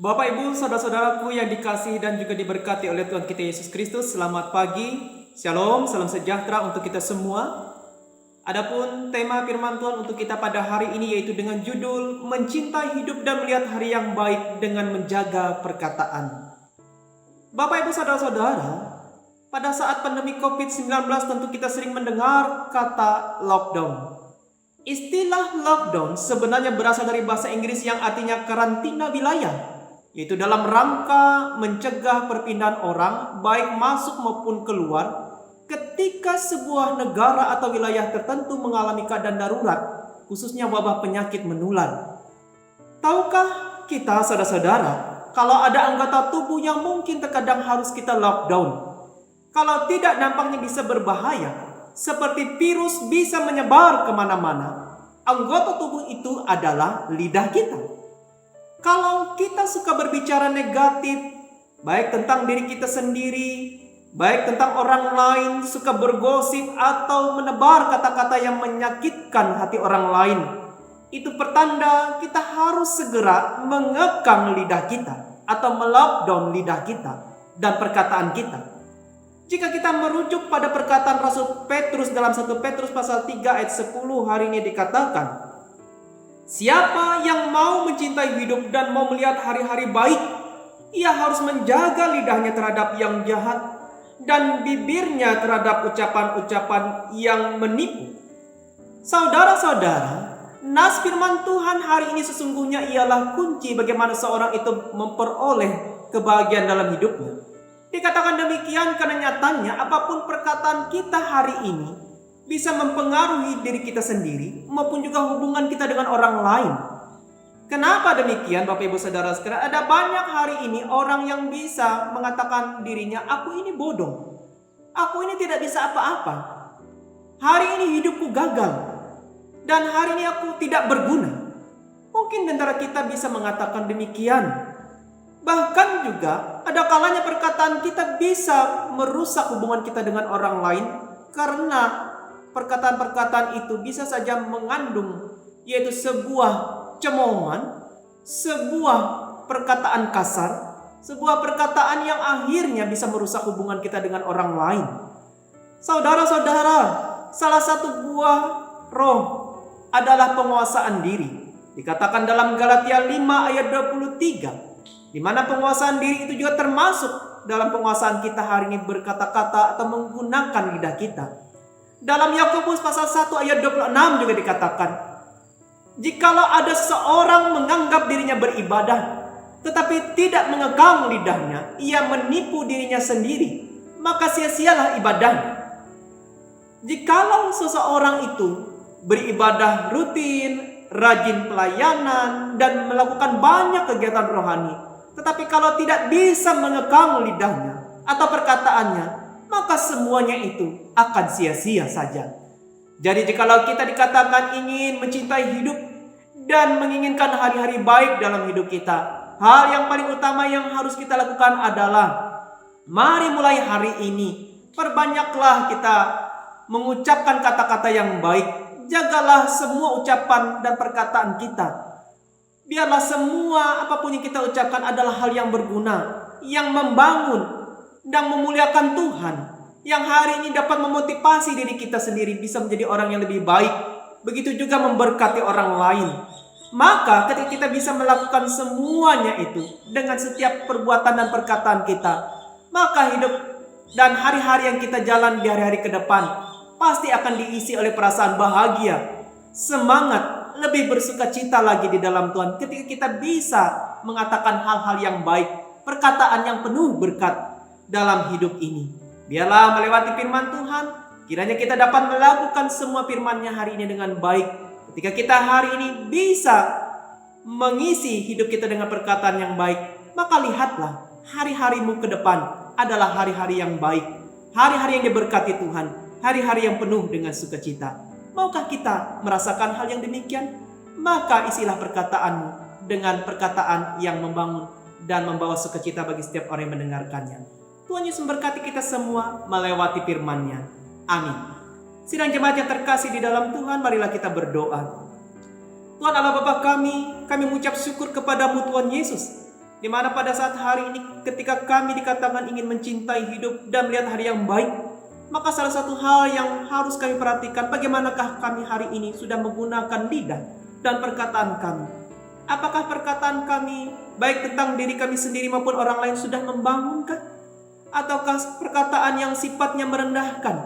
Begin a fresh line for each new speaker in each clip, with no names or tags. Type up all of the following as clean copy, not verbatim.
Bapak, Ibu, saudara-saudaraku yang dikasihi dan juga diberkati oleh Tuhan kita Yesus Kristus, selamat pagi, shalom, salam sejahtera untuk kita semua. Adapun tema firman Tuhan untuk kita pada hari ini yaitu dengan judul Mencintai Hidup dan Melihat Hari yang Baik dengan Menjaga Perkataan. Bapak, Ibu, saudara-saudara, pada saat pandemi COVID-19 tentu kita sering mendengar kata lockdown. Istilah lockdown sebenarnya berasal dari bahasa Inggris yang artinya karantina wilayah, yaitu dalam rangka mencegah perpindahan orang baik masuk maupun keluar ketika sebuah negara atau wilayah tertentu mengalami keadaan darurat, khususnya wabah penyakit menular. Tahukah kita, saudara-saudara, kalau ada anggota tubuh yang mungkin terkadang harus kita lockdown? Kalau tidak nampaknya bisa berbahaya, seperti virus bisa menyebar kemana-mana. Anggota tubuh itu adalah lidah kita. Kalau kita suka berbicara negatif, baik tentang diri kita sendiri, baik tentang orang lain, suka bergosip atau menebar kata-kata yang menyakitkan hati orang lain, itu pertanda kita harus segera mengekang lidah kita atau melockdown lidah kita dan perkataan kita. Jika kita merujuk pada perkataan Rasul Petrus dalam 1 Petrus pasal 3 ayat 10 hari ini dikatakan, siapa yang mau mencintai hidup dan mau melihat hari-hari baik, ia harus menjaga lidahnya terhadap yang jahat dan bibirnya terhadap ucapan-ucapan yang menipu. Saudara-saudara, nas firman Tuhan hari ini sesungguhnya ialah kunci bagaimana seorang itu memperoleh kebahagiaan dalam hidupnya. Dikatakan demikian karena nyatanya apapun perkataan kita hari ini bisa mempengaruhi diri kita sendiri maupun juga hubungan kita dengan orang lain. Kenapa demikian, Bapak Ibu Saudara sekalian? Ada banyak hari ini orang yang bisa mengatakan dirinya, aku ini bodoh, aku ini tidak bisa apa-apa, hari ini hidupku gagal, dan hari ini aku tidak berguna. Mungkin di antara kita bisa mengatakan demikian. Bahkan juga ada kalanya perkataan kita bisa merusak hubungan kita dengan orang lain, karena perkataan-perkataan itu bisa saja mengandung yaitu sebuah cemoohan, sebuah perkataan kasar, sebuah perkataan yang akhirnya bisa merusak hubungan kita dengan orang lain. Saudara-saudara, salah satu buah roh adalah penguasaan diri. Dikatakan dalam Galatia 5 ayat 23, di mana penguasaan diri itu juga termasuk dalam penguasaan kita hari ini berkata-kata atau menggunakan lidah kita. Dalam Yakobus pasal 1 ayat 26 juga dikatakan, jikalau ada seorang menganggap dirinya beribadah tetapi tidak mengekang lidahnya, ia menipu dirinya sendiri, maka sia-sialah ibadahnya. Jikalau seseorang itu beribadah rutin, rajin pelayanan, dan melakukan banyak kegiatan rohani, tetapi kalau tidak bisa mengekang lidahnya atau perkataannya, maka semuanya itu akan sia-sia saja. Jadi jikalau kita dikatakan ingin mencintai hidup dan menginginkan hari-hari baik dalam hidup kita, hal yang paling utama yang harus kita lakukan adalah mari mulai hari ini perbanyaklah kita mengucapkan kata-kata yang baik. Jagalah semua ucapan dan perkataan kita. Biarlah semua apapun yang kita ucapkan adalah hal yang berguna, yang membangun dan memuliakan Tuhan, yang hari ini dapat memotivasi diri kita sendiri bisa menjadi orang yang lebih baik, begitu juga memberkati orang lain. Maka ketika kita bisa melakukan semuanya itu dengan setiap perbuatan dan perkataan kita, maka hidup dan hari-hari yang kita jalan di hari-hari ke depan pasti akan diisi oleh perasaan bahagia, semangat, lebih bersuka cita lagi di dalam Tuhan ketika kita bisa mengatakan hal-hal yang baik, perkataan yang penuh berkat dalam hidup ini. Biarlah melewati firman Tuhan, kiranya kita dapat melakukan semua firman-Nya hari ini dengan baik. Ketika kita hari ini bisa mengisi hidup kita dengan perkataan yang baik, maka lihatlah hari-harimu ke depan adalah hari-hari yang baik, hari-hari yang diberkati Tuhan, hari-hari yang penuh dengan sukacita. Maukah kita merasakan hal yang demikian? Maka isilah perkataanmu dengan perkataan yang membangun dan membawa sukacita bagi setiap orang yang mendengarkannya. Tuhan Yesus memberkati kita semua melewati firman-Nya. Amin. Sidang jemaat yang terkasih di dalam Tuhan, marilah kita berdoa. Tuhan Allah Bapa kami mengucap syukur kepadamu Tuhan Yesus. Di mana pada saat hari ini ketika kami dikatakan ingin mencintai hidup dan melihat hari yang baik, maka salah satu hal yang harus kami perhatikan, bagaimanakah kami hari ini sudah menggunakan lidah dan perkataan kami. Apakah perkataan kami, baik tentang diri kami sendiri maupun orang lain, sudah membangunkan? Ataukah perkataan yang sifatnya merendahkan,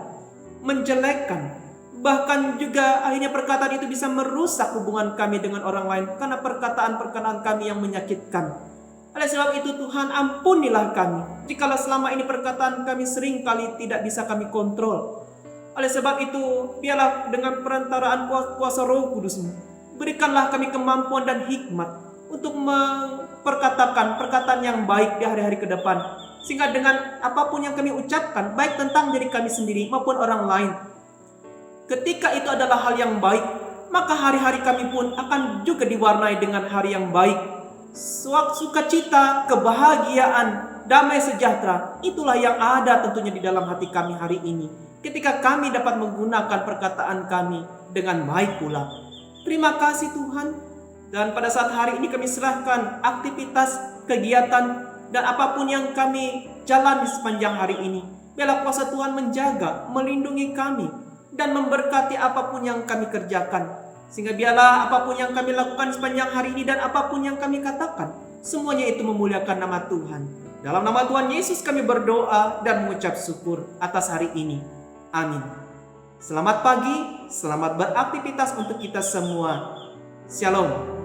menjelekkan, bahkan juga akhirnya perkataan itu bisa merusak hubungan kami dengan orang lain karena perkataan-perkataan kami yang menyakitkan. Oleh sebab itu Tuhan, ampunilah kami jikalau selama ini perkataan kami sering kali tidak bisa kami kontrol. Oleh sebab itu, biarlah dengan perantaraan kuasa Roh Kudus-Mu, berikanlah kami kemampuan dan hikmat untuk memperkatakan perkataan yang baik di hari-hari ke depan. Sehingga dengan apapun yang kami ucapkan, baik tentang diri kami sendiri maupun orang lain, ketika itu adalah hal yang baik, maka hari-hari kami pun akan juga diwarnai dengan hari yang baik. Sukacita, kebahagiaan, damai sejahtera, itulah yang ada tentunya di dalam hati kami hari ini, ketika kami dapat menggunakan perkataan kami dengan baik pula. Terima kasih Tuhan. Dan pada saat hari ini kami serahkan aktivitas, kegiatan, dan apapun yang kami jalani sepanjang hari ini. Biarlah kuasa Tuhan menjaga, melindungi kami, dan memberkati apapun yang kami kerjakan. Sehingga biarlah apapun yang kami lakukan sepanjang hari ini dan apapun yang kami katakan, semuanya itu memuliakan nama Tuhan. Dalam nama Tuhan Yesus kami berdoa dan mengucap syukur atas hari ini. Amin. Selamat pagi, selamat beraktivitas untuk kita semua. Shalom.